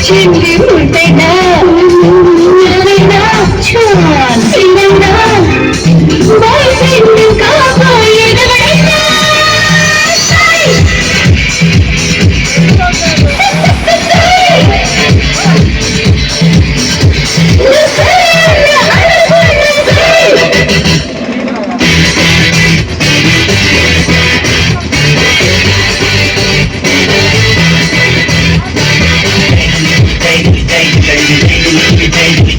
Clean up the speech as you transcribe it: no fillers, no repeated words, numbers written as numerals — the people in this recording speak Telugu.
చెంది ఉంటేనా బాయ్ ఫ్రెండ్ కాబోయేదవడైనా Baby, baby, baby, baby, baby, baby.